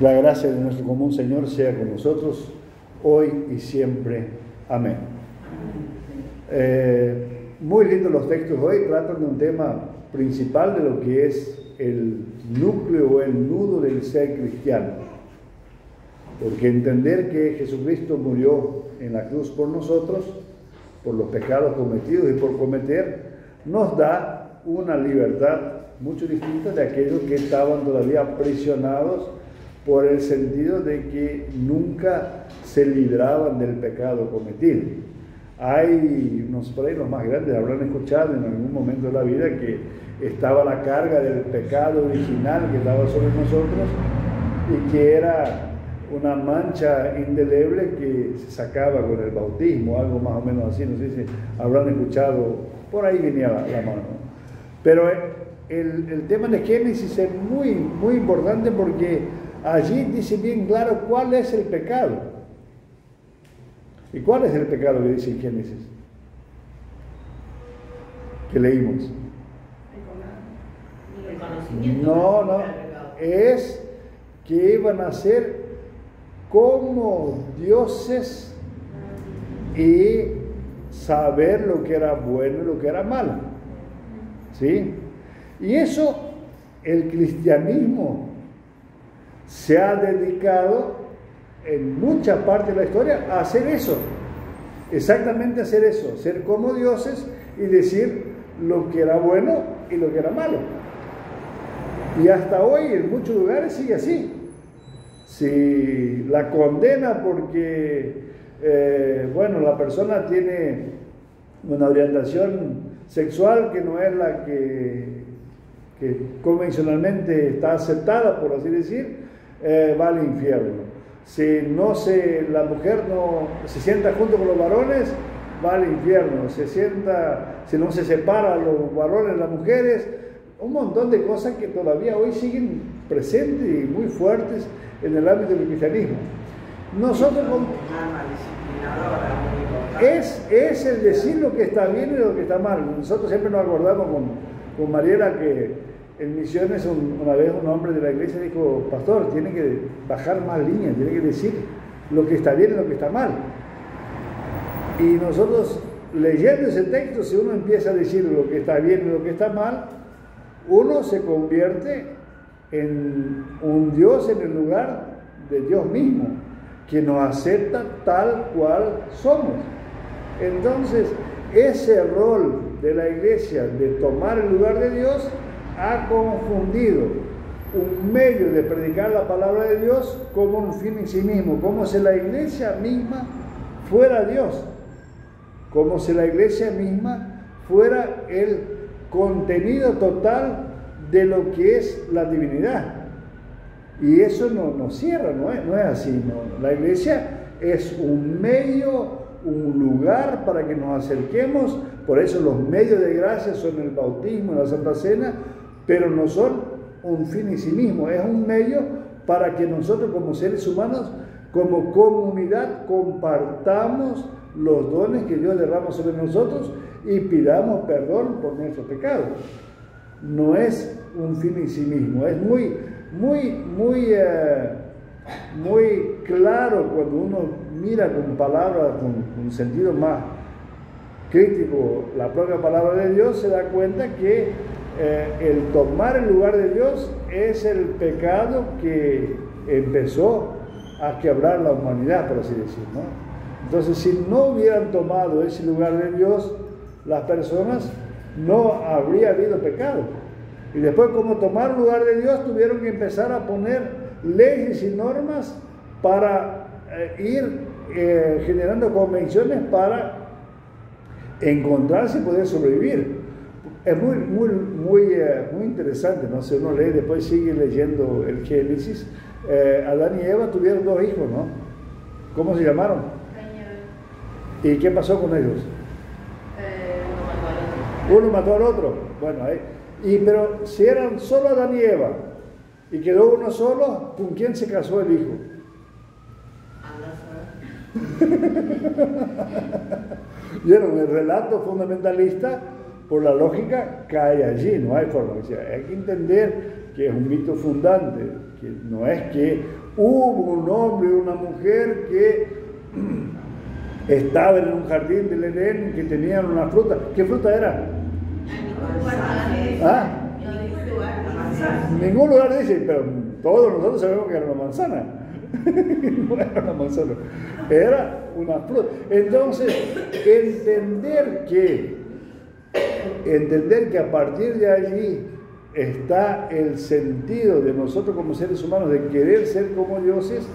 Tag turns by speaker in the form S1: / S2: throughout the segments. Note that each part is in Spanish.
S1: La gracia de nuestro común Señor sea con nosotros, hoy y siempre. Amén. Muy lindos los textos hoy, tratan de un tema principal de lo que es el núcleo o el nudo del ser cristiano. Porque entender que Jesucristo murió en la cruz por nosotros, por los pecados cometidos y por cometer, nos da una libertad mucho distinta de aquellos que estaban todavía aprisionados por el sentido de que nunca se libraban del pecado cometido. Hay unos por ahí, los más grandes, habrán escuchado en algún momento de la vida que estaba la carga del pecado original que estaba sobre nosotros y que era una mancha indeleble que se sacaba con el bautismo, algo más o menos así, no sé si habrán escuchado, por ahí venía la mano. Pero el tema de Génesis es muy, muy importante porque allí dice bien claro cuál es el pecado. ¿Y cuál es el pecado que dice en Génesis? Que leímos. No, es que iban a ser como dioses y saber lo que era bueno y lo que era malo. ¿Sí? Y eso, el cristianismo se ha dedicado en mucha parte de la historia a hacer eso, exactamente hacer eso, ser como dioses y decir lo que era bueno y lo que era malo. Y hasta hoy en muchos lugares sigue así. Si la condena porque, la persona tiene una orientación sexual que no es la que convencionalmente está aceptada, por así decir, va al infierno. Si la mujer no se sienta junto con los varones, va al infierno. Si no se separa los varones de las mujeres, un montón de cosas que todavía hoy siguen presentes y muy fuertes en el ámbito del cristianismo. Nosotros es el decir lo que está bien y lo que está mal. Nosotros siempre nos acordamos con Mariela que en Misiones una vez un hombre de la iglesia dijo: pastor, tiene que bajar más líneas, tiene que decir lo que está bien y lo que está mal. Y nosotros, leyendo ese texto, si uno empieza a decir lo que está bien y lo que está mal, uno se convierte en un Dios en el lugar de Dios mismo, que nos acepta tal cual somos. Entonces, ese rol de la iglesia de tomar el lugar de Dios ha confundido un medio de predicar la palabra de Dios como un fin en sí mismo, como si la iglesia misma fuera Dios, como si la iglesia misma fuera el contenido total de lo que es la divinidad. Y eso no cierra, no es así. No. La iglesia es un medio, un lugar para que nos acerquemos. Por eso los medios de gracia son el bautismo y la Santa Cena, pero no son un fin en sí mismo, es un medio para que nosotros como seres humanos, como comunidad, compartamos los dones que Dios derrama sobre nosotros y pidamos perdón por nuestros pecados. No es un fin en sí mismo, es muy claro cuando uno mira con palabras, con un sentido más crítico la propia palabra de Dios, se da cuenta que el tomar el lugar de Dios es el pecado que empezó a quebrar la humanidad, por así decir, ¿no? Entonces, si no hubieran tomado ese lugar de Dios, las personas, no habría habido pecado. Y después, como tomaron lugar de Dios, tuvieron que empezar a poner leyes y normas para ir generando convenciones para encontrarse y poder sobrevivir. Es muy interesante, ¿no? Si uno lee, después sigue leyendo el Génesis. Adán y Eva tuvieron 2 hijos, ¿no? ¿Cómo se llamaron? ¿Y qué pasó con ellos? Uno mató al otro. Bueno, pero si eran solo Adán y Eva y quedó uno solo, ¿con quién se casó el hijo? ¿Vieron? El relato fundamentalista, por la lógica, cae allí, no hay forma. O sea, hay que entender que es un mito fundante, que no es que hubo un hombre y una mujer que estaban en un jardín del Edén, que tenían una fruta. ¿Qué fruta era? ¿Ah? En ningún lugar dice, pero todos nosotros sabemos que era una manzana. No era una manzana, era una fruta. Entonces, entender que a partir de allí está el sentido de nosotros como seres humanos de querer ser como dioses,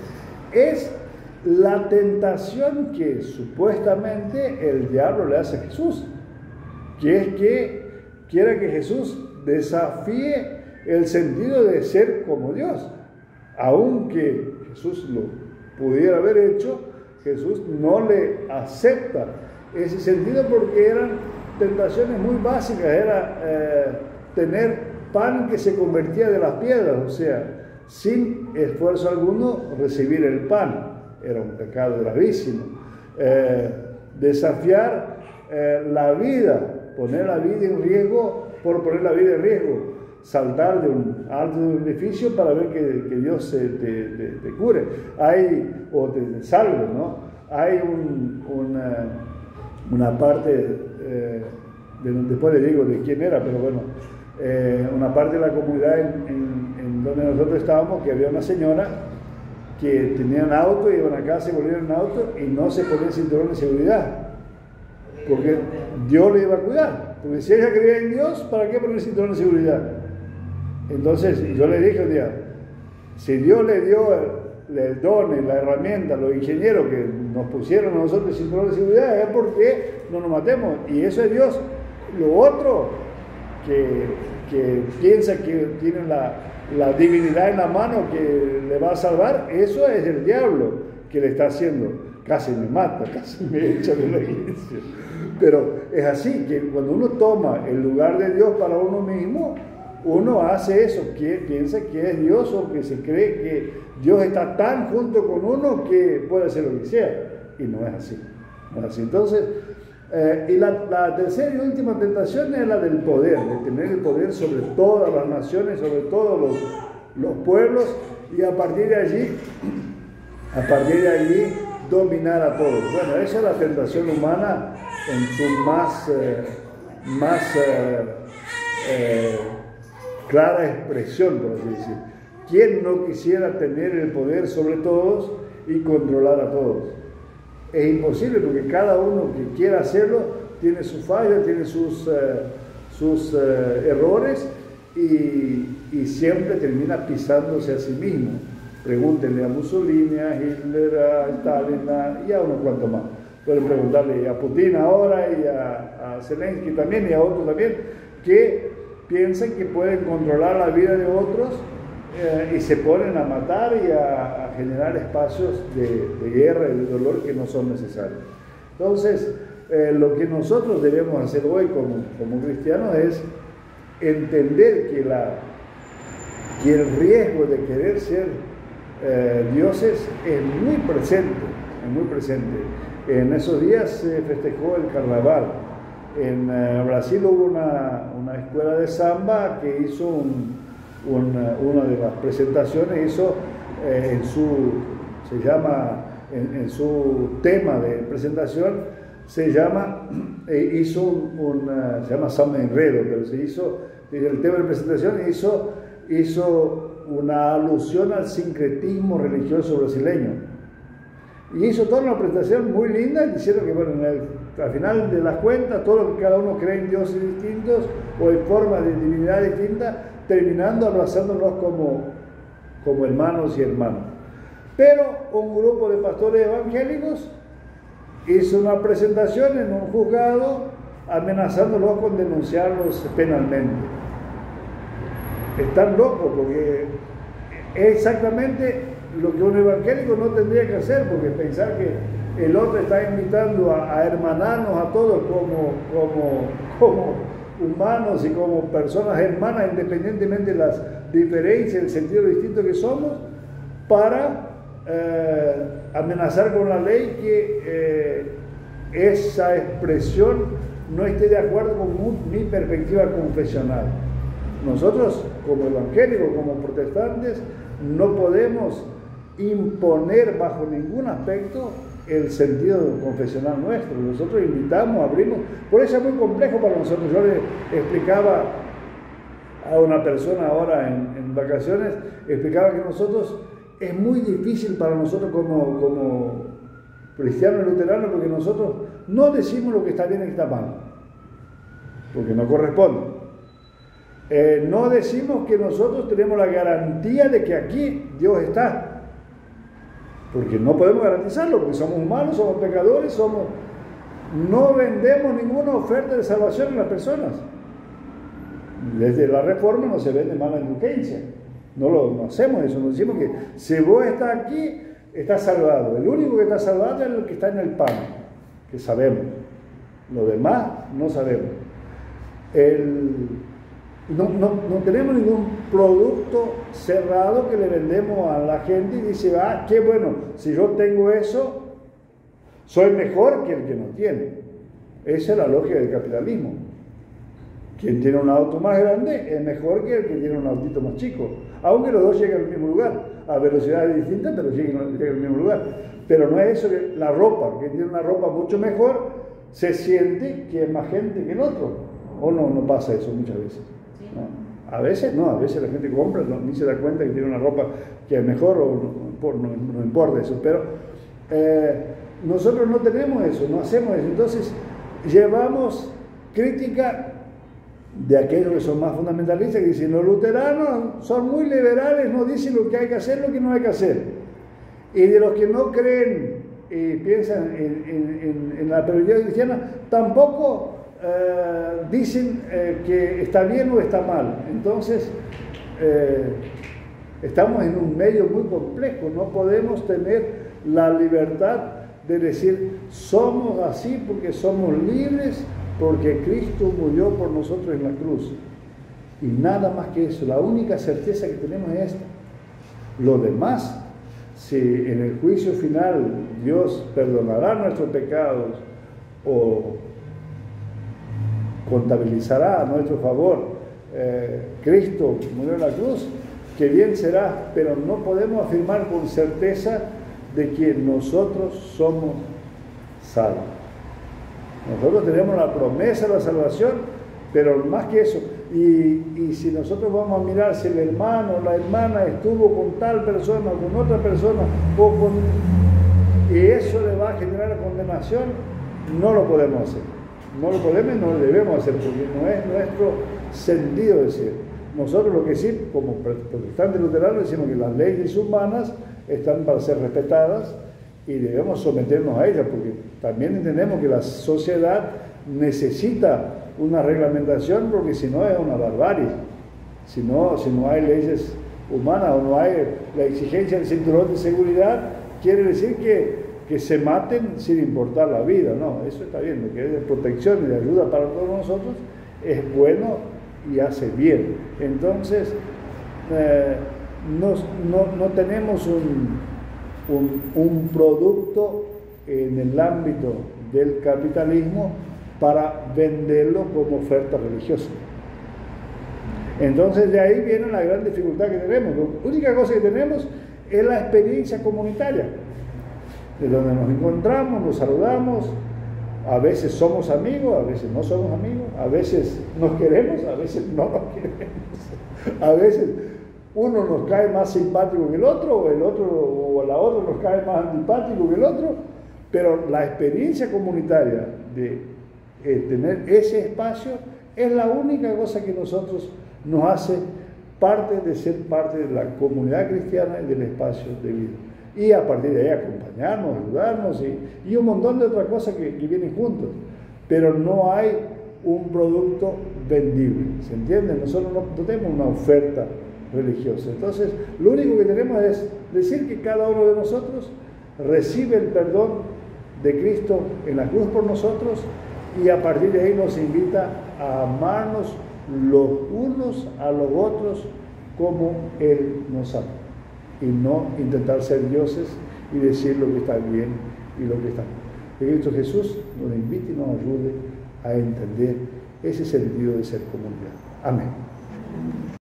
S1: es la tentación que supuestamente el diablo le hace a Jesús, que es que quiera que Jesús desafíe el sentido de ser como Dios. Aunque Jesús lo pudiera haber hecho, Jesús no le acepta ese sentido porque eran tentaciones muy básicas. Era tener pan que se convertía de las piedras, o sea, sin esfuerzo alguno recibir el pan. Era un pecado gravísimo. Desafiar la vida, poner la vida en riesgo por poner la vida en riesgo. Saltar de un alto edificio para ver que Dios te cure. O te salve, ¿no? Hay una parte, después le digo de quién era, pero bueno, una parte de la comunidad en donde nosotros estábamos, que había una señora que tenía un auto, iban a casa y volvían en auto y no se ponía el cinturón de seguridad, porque Dios le iba a cuidar. Porque si ella creía en Dios, ¿para qué poner el cinturón de seguridad? Entonces yo le dije un día, si Dios le dio el don y la herramienta, los ingenieros que nos pusieron a nosotros el cinturón de seguridad, es porque no nos matemos, y eso es Dios. Lo otro, que piensa que tiene la divinidad en la mano que le va a salvar, eso es el diablo que le está haciendo. Casi me mata, casi me echa de la iglesia. Pero es así, que cuando uno toma el lugar de Dios para uno mismo, uno hace eso, que piensa que es Dios, o que se cree que Dios está tan junto con uno que puede hacer lo que sea. Y no es así. No es así. Entonces, y la tercera y última tentación es la del poder, de tener el poder sobre todas las naciones, sobre todos los pueblos, y a partir de allí dominar a todos. Bueno, esa es la tentación humana en su más clara expresión, por así decir. ¿Quién no quisiera tener el poder sobre todos y controlar a todos? Es imposible, porque cada uno que quiera hacerlo tiene sus fallas, tiene sus errores, y siempre termina pisándose a sí mismo. Pregúntenle a Mussolini, a Hitler, a Stalin y a unos cuantos más. Pueden preguntarle a Putin ahora, y a Zelensky también, y a otros también, que piensan que pueden controlar la vida de otros, y se ponen a matar y a generar espacios de guerra y de dolor que no son necesarios. Entonces, lo que nosotros debemos hacer hoy como cristianos es entender que el riesgo de querer ser dioses es muy presente. En esos días se festejó el carnaval. En Brasil hubo una escuela de samba que hizo una de las presentaciones, en su tema de presentación se llama Samba Enredo, pero el tema de presentación hizo una alusión al sincretismo religioso brasileño. Y hizo toda una presentación muy linda, diciendo que bueno, al final de las cuentas, todo lo que cada uno cree en dioses distintos o en formas de divinidad distintas, terminando abrazándonos como hermanos y hermanas. Pero un grupo de pastores evangélicos hizo una presentación en un juzgado amenazándolos con denunciarlos penalmente. Están locos, porque es exactamente lo que un evangélico no tendría que hacer, porque pensar que el otro está invitando a hermanarnos a todos como humanos y como personas hermanas, independientemente de las diferencias, el sentido distinto que somos, para amenazar con la ley que esa expresión no esté de acuerdo con mi perspectiva confesional. Nosotros, como evangélicos, como protestantes, no podemos imponer bajo ningún aspecto el sentido confesional nuestro. Nosotros invitamos, abrimos, por eso es muy complejo para nosotros. Yo le explicaba a una persona ahora en vacaciones, explicaba que nosotros, es muy difícil para nosotros como cristianos y luteranos, porque nosotros no decimos lo que está bien y lo que está mal, porque no corresponde. No decimos que nosotros tenemos la garantía de que aquí Dios está, porque no podemos garantizarlo, porque somos humanos, somos pecadores, no vendemos ninguna oferta de salvación en las personas. Desde la Reforma no se vende mala indulgencia, no hacemos eso, no decimos que si vos estás aquí, estás salvado. El único que está salvado es el que está en el pan, que sabemos. Lo demás no sabemos. No tenemos ningún producto cerrado que le vendemos a la gente y dice, qué bueno, si yo tengo eso, soy mejor que el que no tiene. Esa es la lógica del capitalismo. Quien tiene un auto más grande es mejor que el que tiene un autito más chico, aunque los dos lleguen al mismo lugar, a velocidades distintas, pero lleguen al mismo lugar. Pero no es eso, que la ropa, quien tiene una ropa mucho mejor, se siente que es más gente que el otro. ¿O no pasa eso muchas veces? ¿No? A veces no, a veces la gente compra, ni se da cuenta que tiene una ropa que es mejor, o no importa eso, pero nosotros no tenemos eso, no hacemos eso. Entonces llevamos crítica de aquellos que son más fundamentalistas, que dicen los luteranos son muy liberales, no dicen lo que hay que hacer, lo que no hay que hacer. Y de los que no creen y piensan en la prioridad cristiana, tampoco dicen que está bien o está mal. Entonces estamos en un medio muy complejo, no podemos tener la libertad de decir somos así porque somos libres, porque Cristo murió por nosotros en la cruz. Y nada más que eso, la única certeza que tenemos es esta. Lo demás, si en el juicio final Dios perdonará nuestros pecados o contabilizará a nuestro favor, Cristo murió en la cruz, que bien será, pero no podemos afirmar con certeza de que nosotros somos salvos. Nosotros tenemos la promesa de la salvación, pero más que eso, y si nosotros vamos a mirar si el hermano o la hermana estuvo con tal persona o con otra persona, y eso le va a generar condenación, no lo podemos hacer. No lo podemos y no lo debemos hacer, porque no es nuestro sentido de ser. Nosotros lo que sí, como protestantes luteranos, decimos que las leyes humanas están para ser respetadas y debemos someternos a ellas, porque también entendemos que la sociedad necesita una reglamentación, porque si no es una barbarie. Si no hay leyes humanas o no hay la exigencia del cinturón de seguridad, quiere decir que se maten sin importar la vida. No, eso está bien, lo que es de protección y de ayuda para todos nosotros es bueno y hace bien. Entonces, no tenemos un producto en el ámbito del capitalismo para venderlo como oferta religiosa. Entonces de ahí viene la gran dificultad que tenemos. La única cosa que tenemos es la experiencia comunitaria, de donde nos encontramos, nos saludamos, a veces somos amigos, a veces no somos amigos, a veces nos queremos, a veces no nos queremos, a veces uno nos cae más simpático que el otro, o el otro o la otra nos cae más antipático que el otro, pero la experiencia comunitaria de tener ese espacio es la única cosa que nosotros nos hace parte de ser parte de la comunidad cristiana y del espacio de vida. Y a partir de ahí acompañarnos, ayudarnos y un montón de otras cosas que vienen juntos. Pero no hay un producto vendible, ¿se entiende? Nosotros no tenemos una oferta religiosa. Entonces, lo único que tenemos es decir que cada uno de nosotros recibe el perdón de Cristo en la cruz por nosotros, y a partir de ahí nos invita a amarnos los unos a los otros como Él nos ama, y no intentar ser dioses y decir lo que está bien y lo que está mal. Que Cristo Jesús nos invite y nos ayude a entender ese sentido de ser comunidad. Amén.